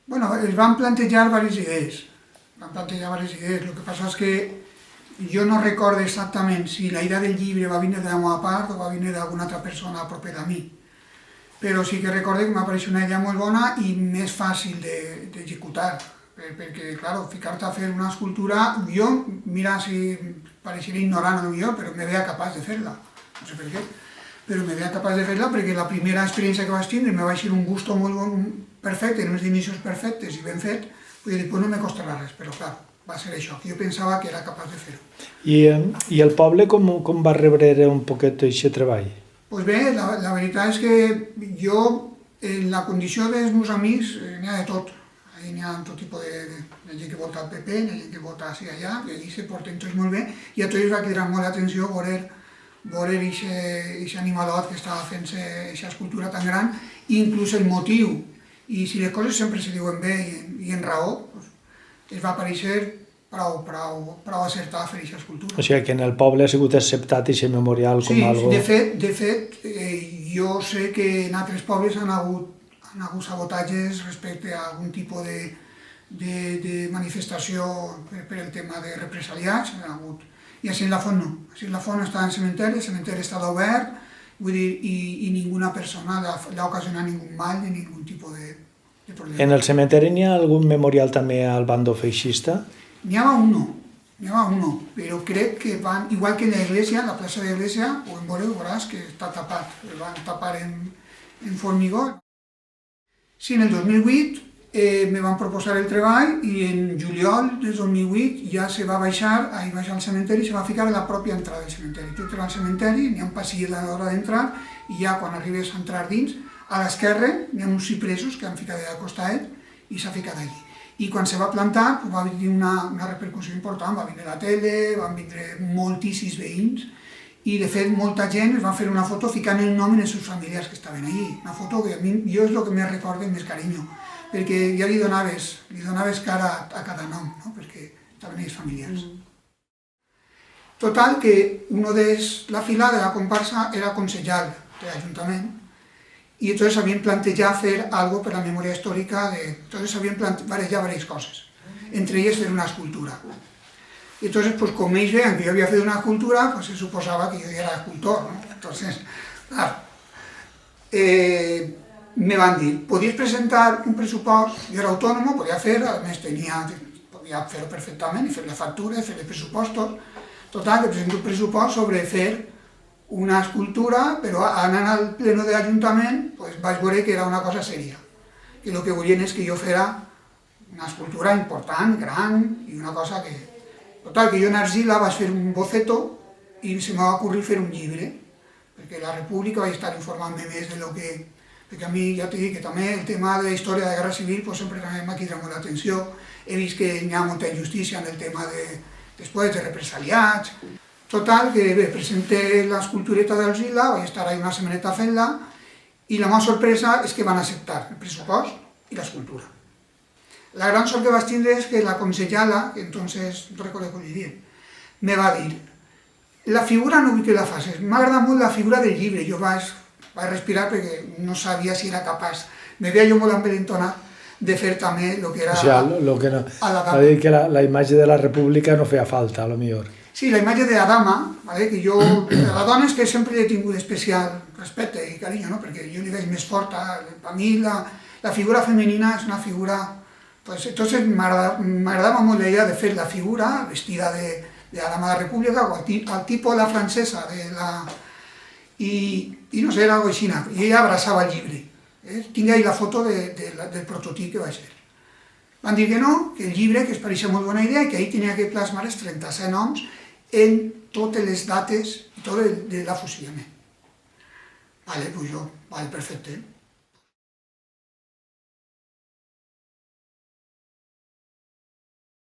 Bueno, es van plantejar diverses idees. Van plantejar diverses idees. El que passa és que jo no recordo exactament si la idea del llibre va vindre de la meva part o va vindre d'alguna altra persona propera a mi. Però sí que recordo que m'ha pareixit una idea molt bona i més fàcil d'executar. Perquè, clar, ficar-te a fer una escultura, jo, mira si pareixeré ignorant o millor, però me veia capaç de fer-la. No sé per què, però me veia capaç de fer-la perquè la primera experiència que vaig tindre me va ser un gust molt bon, perfecte, en uns inicis perfectes i ben fet, vull dir, no me costarà res, però clar, va ser això, que jo pensava que era capaç de fer-ho. I el poble com va rebre un poquet aquest treball? Doncs bé, la veritat és que jo, en la condició dels meus amics, n'hi ha de tot. Ahí n'hi ha tot tipus de gent que vota al PP, n'hi ha gent que vota així allà, i allí se porten tots molt bé, i a tots els va cridar molt l'atenció veure aquest animalot que estava fent-se aquesta escultura tan gran, i inclús el motiu. I si les coses sempre se diuen bé i en raó, es va aparèixer prou acertar a fer aquesta escultura. O sigui que en el poble ha sigut acceptat aquest memorial com algo... Sí, de fet, jo sé que en altres pobles han hagut sabotatges respecte a algun tipus de manifestació per el tema de represaliats, i així en la font no. Així en la font està en el cementeri està obert, vull dir, i ninguna persona l'ha ocasionat ningú mal ni ningú tipus de problema. En el cementeri n'hi ha algun memorial també al bando feixista? N'hi ha uno, però crec que van, igual que en l'església, la plaça de l'església, ho veuràs que està tapat, el van tapar en formigó. Sí, en el 2008 me van proposar el treball i en juliol del 2008 ja se va baixar al cementeri i se va ficar a la pròpia entrada del cementeri. Tu entres al cementeri, n'hi ha un passillet a l'hora d'entrar i ja quan arribes a entrar dins, a l'esquerra n'hi ha uns cipresos que han ficat al costat i s'ha ficat allí. I quan se va plantar va haver una repercussió important, va vindre la tele, van vindre moltíssims veïns i de fet molta gent es va fer una foto ficant el nom en els seus familiars que estaven allí. Una foto que a mi jo és el que més recordo amb més carinyo, perquè ja li donaves cara a cada nom, perquè estaven ells familiars. Total, que la fila de la comparsa era consellal de l'Ajuntament i entonces havien plantejat fer algo per la memòria històrica, entonces havien barrejat diverses coses, entre elles fer una escultura. Y entonces, pues como ellos vean que yo había hecho una escultura, pues se suposaba que yo era escultor, ¿no? Entonces, claro, me van dir, ¿podías presentar un presupuesto? Yo era autónomo, podía hacer, además podía hacerlo perfectamente, hacer la factura, hacer los presupuestos. Total, que presenté un presupuesto sobre hacer una escultura, pero anant al pleno de l'Ajuntament, pues vaig veure que era una cosa seria. Que el que volien és que jo fera una escultura important, gran, i una cosa que... Total, que jo en argila vaig fer un boceto i se m'ha ocorrit fer un llibre, perquè la República vaig estar informant-me més de lo que... Perquè a mi, ja t'he dit que també el tema de la història de la Guerra Civil sempre m'ha cridat molt l'atenció. He vist que hi ha molta injustícia en el tema després de represaliats. Total, que bé, presenté l'escultureta d'argila, vaig estar ahí una setmaneta fent-la, i la meva sorpresa és que van acceptar el pressupost i l'escultura. La gran sort que vaig tindre és que la consellala, que entonces, no recordo com li diem, me va dir, la figura no vull que la facis, m'ha agradat molt la figura del llibre, jo vaig respirar perquè no sabia si era capaç, me veia jo molt envalentonat de fer també el que era a la dama. Va dir que la imatge de la República no feia falta, a lo millor. Sí, la imatge de la dama, que jo, la dona és que sempre he tingut especial respecte i carinyo, perquè jo li veig més forta, a mi la figura femenina és una figura... Entonces m'agradava molt la idea de fer la figura vestida de la dama de la República o al tipus de la francesa i no sé, era algo així, i ella abraçava el llibre. Tinc ahí la foto del prototip que va ser. Van dir que no, que el llibre, que es pareixia molt bona idea i que ahí tenia que plasmar els 37 noms en totes les dates i tot de l'afusillament. Vale, pues jo, vale, perfecte.